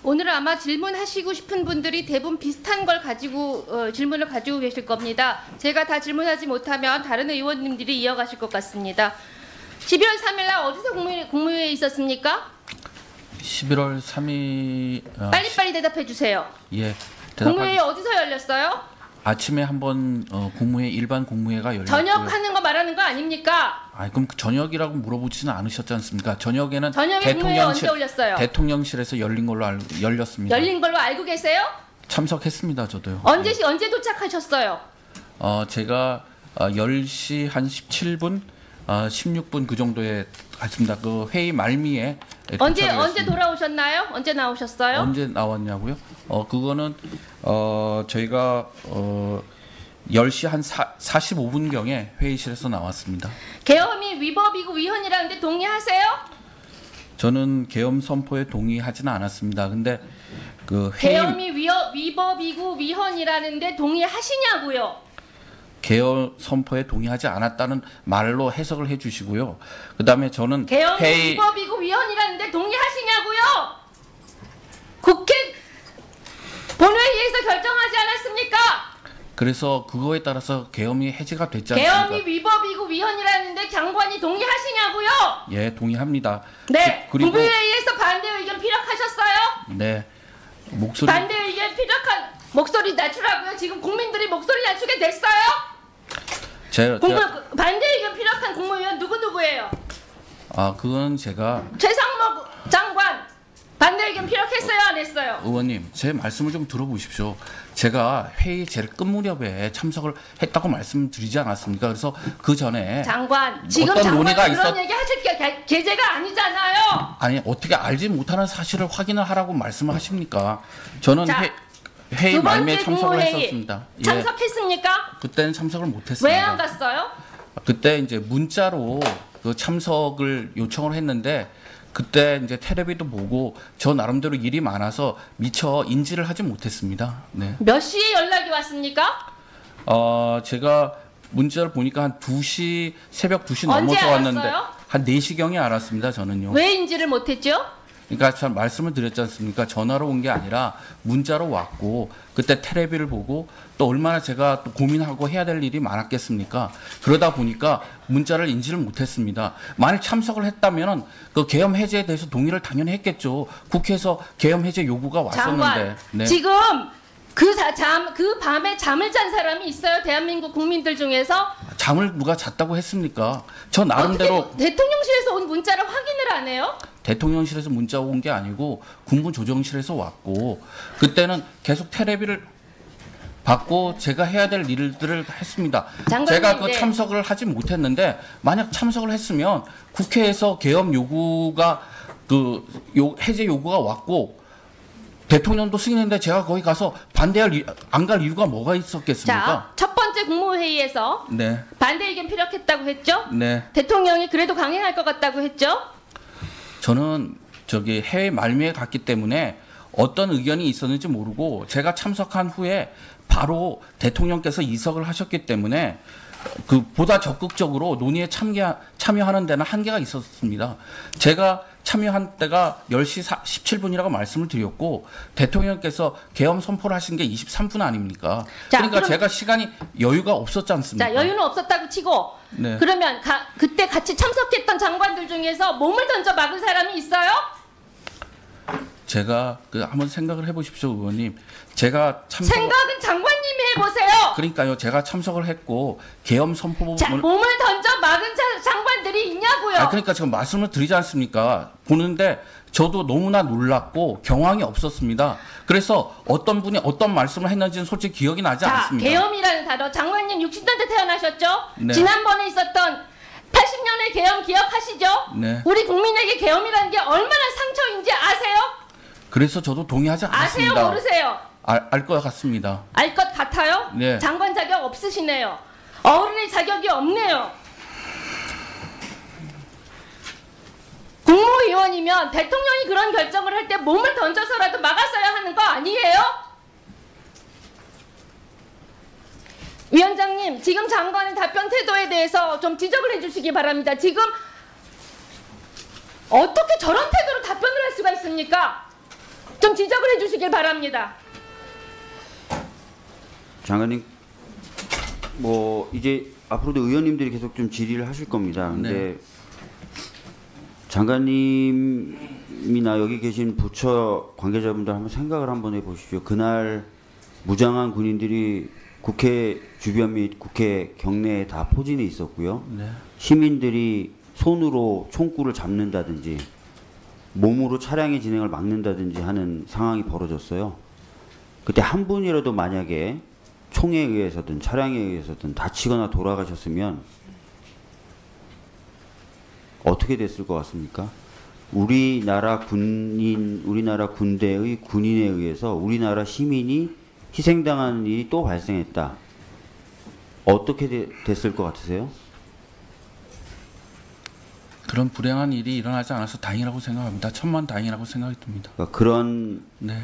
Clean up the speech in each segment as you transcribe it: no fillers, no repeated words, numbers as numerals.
오늘 아마 질문하시고 싶은 분들이 대부분 비슷한 걸 가지고 질문을 가지고 계실 겁니다. 제가 다 질문하지 못하면 다른 의원님들이 이어가실 것 같습니다. 11월 3일 날 어디서 국무회의 있었습니까? 11월 3일 빨리빨리 대답해 주세요. 예. 국무회의 어디서 열렸어요? 아침에 한번 국무회 일반 국무회가 열렸고요. 저녁 하는 거 말하는 거 아닙니까? 아, 그럼 저녁이라고 물어보지는 않으셨지 않습니까? 저녁에 국무회의 언제 올렸어요? 대통령실에서 열린 걸로 열렸습니다. 열린 걸로 알고 계세요? 참석했습니다, 저도요. 언제 도착하셨어요? 제가 10시 한 17분, 16분 그 정도에 갔습니다. 그 회의 말미에 언제 돌아오셨나요? 언제 나오셨어요? 언제 나왔냐고요? 그거는 저희가 10시 한 45분경에 회의실에서 나왔습니다. 계엄이 위법이고 위헌이라는데 동의하세요? 저는 계엄 선포에 동의하지는 않았습니다. 근데 그 회의 계엄이 위법이고 위헌이라는데 동의하시냐고요? 계엄 선포에 동의하지 않았다는 말로 해석을 해주시고요. 그다음에 저는 계엄이 위법이고 위헌이라는데 동의하시냐고요? 국회 본회의에서 결정하지 않았습니까? 그래서 그거에 따라서 계엄이 해제가 됐지 않습니까? 계엄이 위법이고 위헌이라는데 장관이 동의하시냐고요? 예, 동의합니다. 네. 그리고 국무회의에서 반대 의견 피력하셨어요? 네. 반대 의견 피력한 목소리 낮추라고요? 지금 국민들이 목소리 낮추게 됐어요? 반대 의견 피력한 국무위원 누구예요? 그건 제가 최상목 장관 반대 의견 피력했어요, 안 했어요? 의원님, 제 말씀을 좀 들어보십시오. 제가 회의 제일 끝 무렵에 참석을 했다고 말씀드리지 않았습니까? 그래서 그 전에 장관, 지금 어떤 장관 논의가 그런 얘기 하실 계제가 아니잖아요. 아니, 어떻게 알지 못하는 사실을 확인을 하라고 말씀을 하십니까? 저는 회의 말미에 참석을 했었습니다. 참석했습니까? 그때는 참석을 못했습니다. 왜 안 갔어요? 그때 이제 문자로 그 참석을 요청을 했는데 그때 이제 텔레비도 보고 저 나름대로 일이 많아서 미처 인지를 하지 못했습니다. 네. 몇 시에 연락이 왔습니까? 제가 문자를 보니까 한 2시, 새벽 2시 넘어서 왔는데 한 4시경에 알았습니다, 저는요. 왜 인지를 못했죠? 그러니까 참 말씀을 드렸지 않습니까? 전화로 온 게 아니라 문자로 왔고 그때 텔레비를 보고 또 얼마나 제가 또 고민하고 해야 될 일이 많았겠습니까? 그러다 보니까 문자를 인지를 못했습니다. 만약 참석을 했다면 그 계엄 해제에 대해서 동의를 당연히 했겠죠. 국회에서 계엄 해제 요구가 왔었는데. 장관, 네. 지금 그 밤에 잠을 잔 사람이 있어요? 대한민국 국민들 중에서? 잠을 누가 잤다고 했습니까? 저 나름대로 대통령실에서 온 문자를 확인을 안 해요? 대통령실에서 문자 온 게 아니고 국무조정실에서 왔고 그때는 계속 텔레비를 받고 제가 해야 될 일들을 했습니다. 제가 그 참석을 하지 못했는데 만약 참석을 했으면 국회에서 계엄 요구가 해제 요구가 왔고 대통령도 승인했는데 제가 거기 가서 안 갈 이유가 뭐가 있었겠습니까? 자, 첫 번째 국무회의에서 네. 반대 의견 피력했다고 했죠? 네. 대통령이 그래도 강행할 것 같다고 했죠? 저는 해외 말미에 갔기 때문에 어떤 의견이 있었는지 모르고 제가 참석한 후에 바로 대통령께서 이석을 하셨기 때문에 보다 적극적으로 논의에 참여하는 데는 한계가 있었습니다. 제가 참여한 때가 10시 17분이라고 말씀을 드렸고 대통령께서 계엄 선포를 하신 게 23분 아닙니까? 그러니까 제가 시간이 여유가 없었지 않습니까? 자, 여유는 없었다고 치고 네. 그러면 그때 같이 참석했던 장관들 중에서 몸을 던져 막은 사람이 있어요? 제가 한번 생각을 해보십시오, 의원님. 생각은 장관님이 해보세요. 그러니까요, 제가 참석을 했고 계엄 선포 부분을 몸을 던져 막은 장관들이 있냐고요. 그러니까 지금 말씀을 드리지 않습니까? 보는데 저도 너무나 놀랐고 경황이 없었습니다. 그래서 어떤 분이 어떤 말씀을 했는지는 솔직히 기억이 나지 않습니다. 계엄이라는 단어, 장관님 60년대 태어나셨죠? 네. 지난번에 있었던 80년의 계엄 기억하시죠? 네. 우리 국민에게 계엄이라는 게 얼마나 상처인지 아세요? 그래서 저도 동의하지 않습니다. 아세요? 모르세요? 알 것 같습니다. 알 것 같아요? 네. 장관 자격 없으시네요. 어른의 자격이 없네요. 국무위원이면 대통령이 그런 결정을 할 때 몸을 던져서라도 막았어야 하는 거 아니에요? 위원장님, 지금 장관의 답변 태도에 대해서 좀 지적을 해주시기 바랍니다. 지금 어떻게 저런 태도로 답변을 할 수가 있습니까? 좀 지적을 해주시길 바랍니다. 장관님, 뭐 이제 앞으로도 의원님들이 계속 좀 질의를 하실 겁니다. 근데 네. 장관님이나 여기 계신 부처 관계자분들 한번 생각을 한번 해보십시오. 그날 무장한 군인들이 국회 주변 및 국회 경내에 다 포진해 있었고요. 네. 시민들이 손으로 총구를 잡는다든지 몸으로 차량의 진행을 막는다든지 하는 상황이 벌어졌어요. 그때 한 분이라도 만약에 총에 의해서든 차량에 의해서든 다치거나 돌아가셨으면 어떻게 됐을 것 같습니까? 우리나라 군대의 군인에 의해서 우리나라 시민이 희생당하는 일이 또 발생했다. 어떻게 됐을 것 같으세요? 그런 불행한 일이 일어나지 않아서 다행이라고 생각합니다. 천만 다행이라고 생각이 듭니다. 그러니까 그런 네.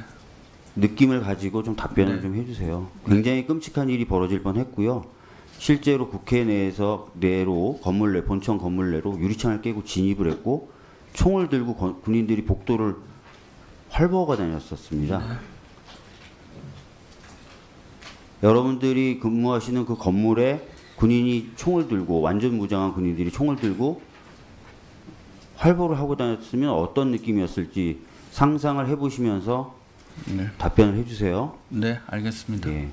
느낌을 가지고 좀 답변을 네. 좀 해주세요. 굉장히 끔찍한 일이 벌어질 뻔했고요. 실제로 국회 내로 건물 내 본청 건물 내로 유리창을 깨고 진입을 했고 총을 들고 군인들이 복도를 활보하고 다녔었습니다. 네. 여러분들이 근무하시는 그 건물에 군인이 총을 들고 완전 무장한 군인들이 총을 들고 활보를 하고 다녔으면 어떤 느낌이었을지 상상을 해보시면서 네. 답변을 해주세요. 네, 알겠습니다. 예.